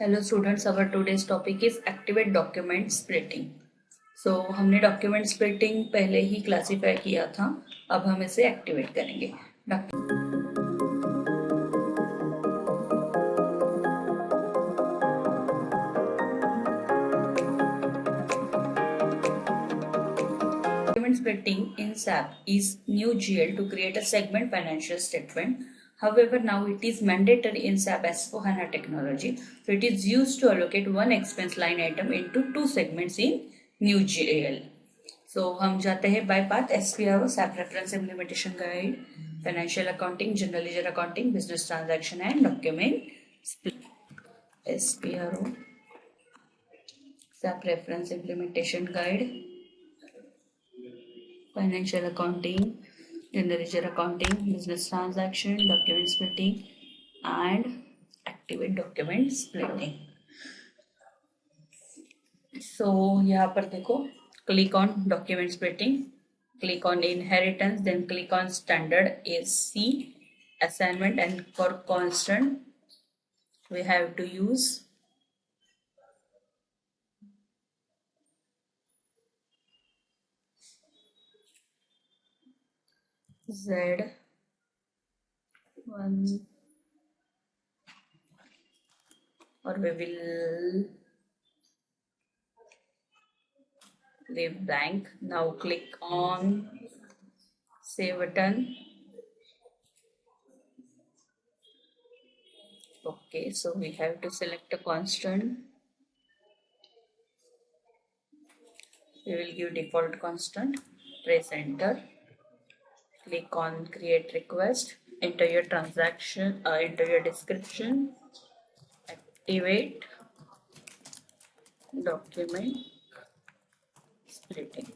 Hello students, our today's topic is activate document splitting. So हमने document splitting पहले ही classify किया था। अब हम इसे एक्टिवेट करेंगे। Document splitting in SAP is new GL to create a segment financial statement. However, now it is mandatory in SAP S/4HANA technology. So it is used to allocate one expense line item into two segments in new GL. So हम जाते हैं by path SPRO SAP reference implementation guide, financial accounting, general ledger accounting, business transaction and document split. SPRO SAP reference implementation guide, financial accounting, general ledger accounting, business transaction, document splitting, and activate document splitting. So यहाँ पर देखो, click on document splitting, click on inheritance, then click on standard AC assignment, and for constant we have to use Z1, or we will leave blank. Now click on save button. Okay, so we have to select a constant. We will give default constant. Press enter. Click on create request. Enter your transaction, enter your description. Activate document splitting.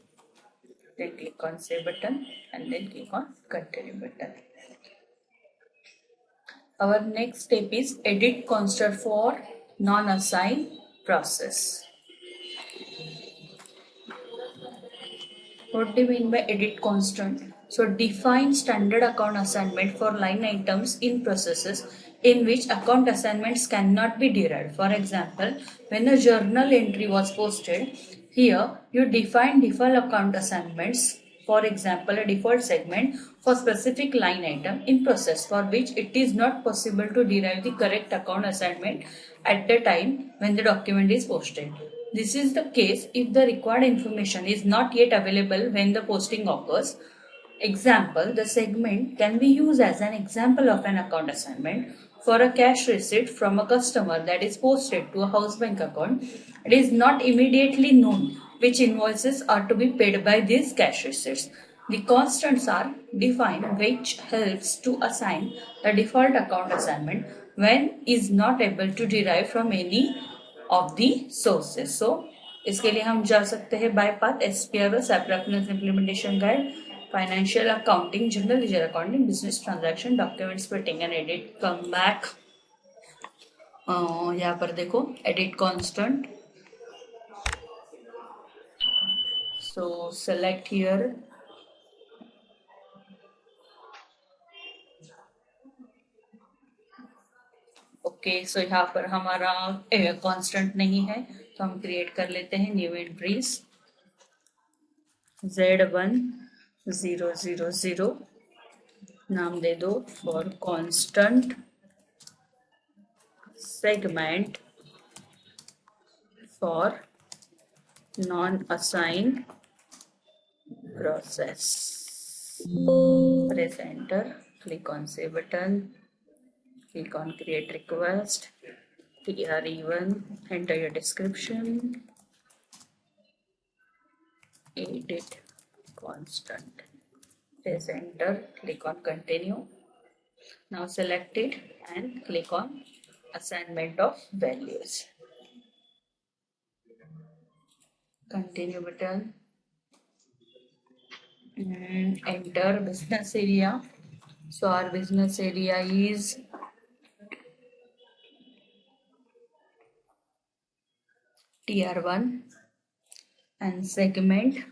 Then click on save button and then click on continue button. Our next step is edit constant for non-assigned process. What do you mean by edit constant? So define standard account assignment for line items in processes in which account assignments cannot be derived. For example, when a journal entry was posted, here you define default account assignments. For example, a default segment for specific line item in process for which it is not possible to derive the correct account assignment at the time when the document is posted. This is the case if the required information is not yet available when the posting occurs. Example, the segment can be used as an example of an account assignment for a cash receipt from a customer that is posted to a house bank account. It is not immediately known which invoices are to be paid by these cash receipts. The constants are defined which helps to assign the default account assignment when is not able to derive from any of the sources. So इसके लिए हम जा सकते हैं by path SPRO SAP reference implementation guide, financial accounting, general ledger accounting, business transaction, document splitting and edit. Come back, यहाँ पर देखो edit constant. So select here, okay. So यहाँ पर हमारा कांस्टेंट नहीं है तो हम क्रिएट कर लेते हैं न्यू एंट्रीज। Z1000 नाम दे दो for constant segment for non-assigned process. Press enter, click on save button, click on create request, TRE1, enter your description, edit constant, press enter, click on continue. Now select it and click on assignment of values. Continue button and enter business area. So our business area is TR1 and segment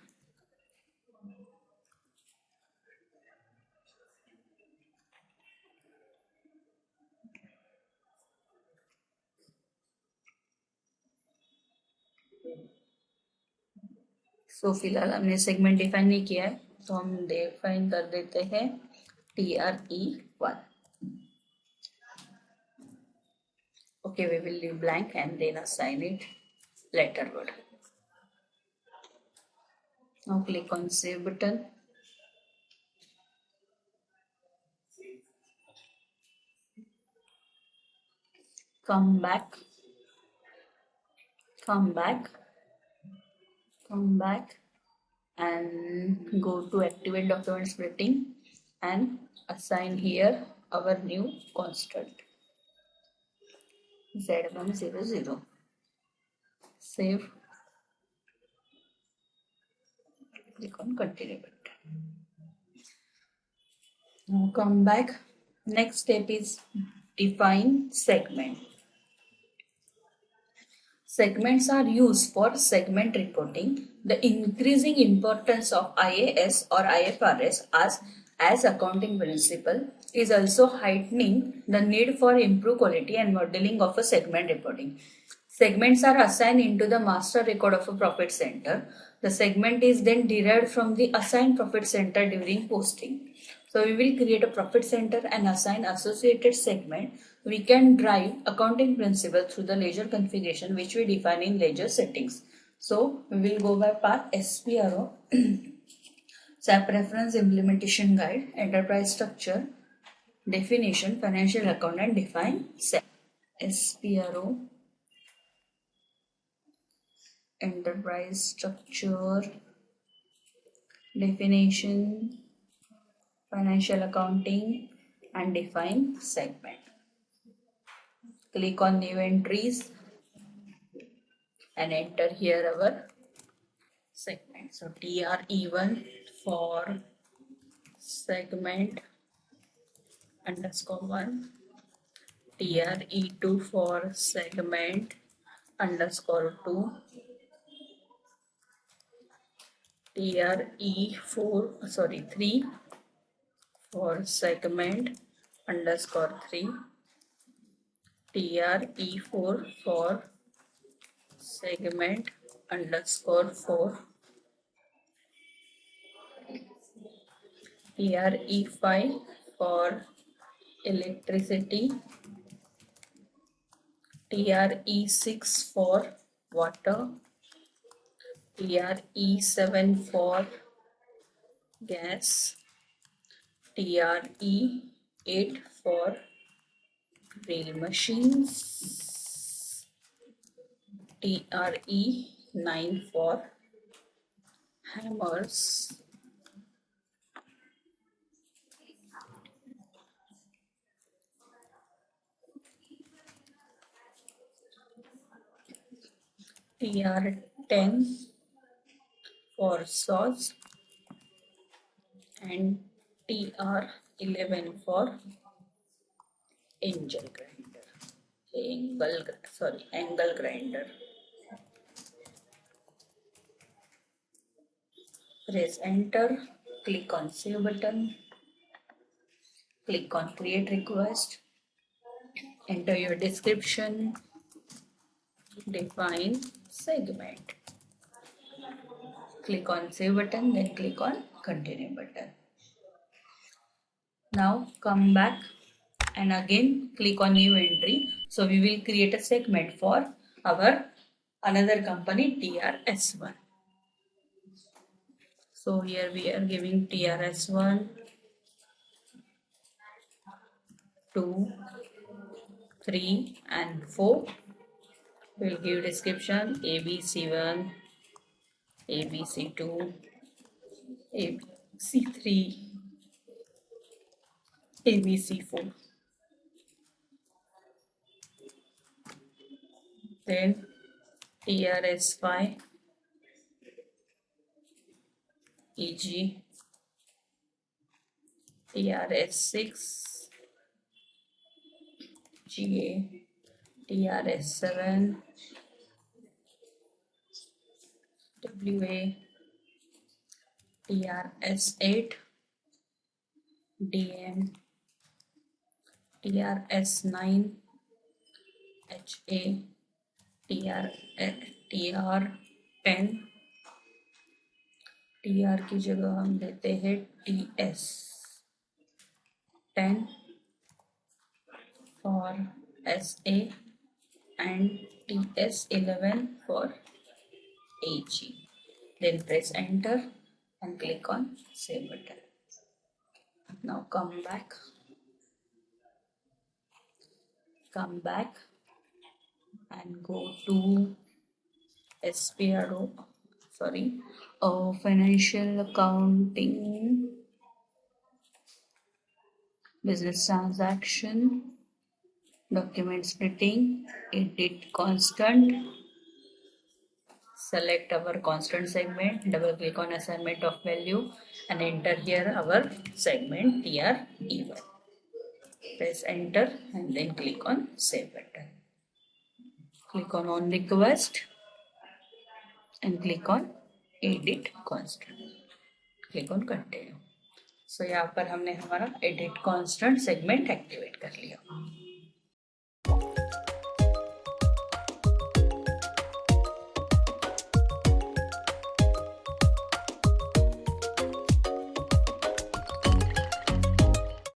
सो फिलहाल हमने segment define नहीं किया है, तो हम define कर देते हैं TRE1. Okay, we will leave blank and then assign it letter word. Now click on save button. Come back, come back, come back and go to activate document splitting and assign here our new constant Z100. Save, click on continue button. Now come back. Next step is define segment. Segments are used for segment reporting. The increasing importance of IAS or IFRS as accounting principle is also heightening the need for improved quality and modeling of a segment reporting. Segments are assigned into the master record of a profit center. The segment is then derived from the assigned profit center during posting. So we will create a profit center and assign associated segment. We can drive accounting principle through the ledger configuration which we define in ledger settings. So we will go by path SPRO, SAP Reference Implementation Guide, Enterprise Structure, Definition, Financial Account and Define SAP. SPRO, Enterprise Structure, Definition, Financial Accounting and Define Segment. Click on New Entries and enter here our segment. So TRE1 for segment underscore 1, TRE2 for segment underscore 2, TRE3 for segment underscore 3, TRE4 for segment underscore 4, TRE5 for electricity, TRE6 for water, TRE7 for gas, TRE8 for drill machines, TRE9 for hammers, TR10 for saws and TR11 for angle grinder. Angle grinder. Press enter, click on save button, click on create request, enter your description, define segment. Click on save button, then click on continue button. Now come back and again click on new entry. So we will create a segment for our another company TRS1. So here we are giving TRS1, 2, 3 and 4. We'll give description ABC1, ABC2, ABC3, ABC4. Then TRS5, EG, TRS6, GA, TRS7, WA, TRS8, DM, TRS9, HA, TR10, TR की जगह हम देते हैं TS 10 for SA and TS 11 for AG. Then press enter and click on save button. Now come back and go to SPRO, financial accounting, business transaction, document splitting, edit constant. Select our constant segment, double click on assignment of value and enter here our segment TR-E1. Press enter and then click on save button. Click on request and click on edit constant. Click on continue. So यहाँ पर हमने हमारा edit constant segment activate कर लिया.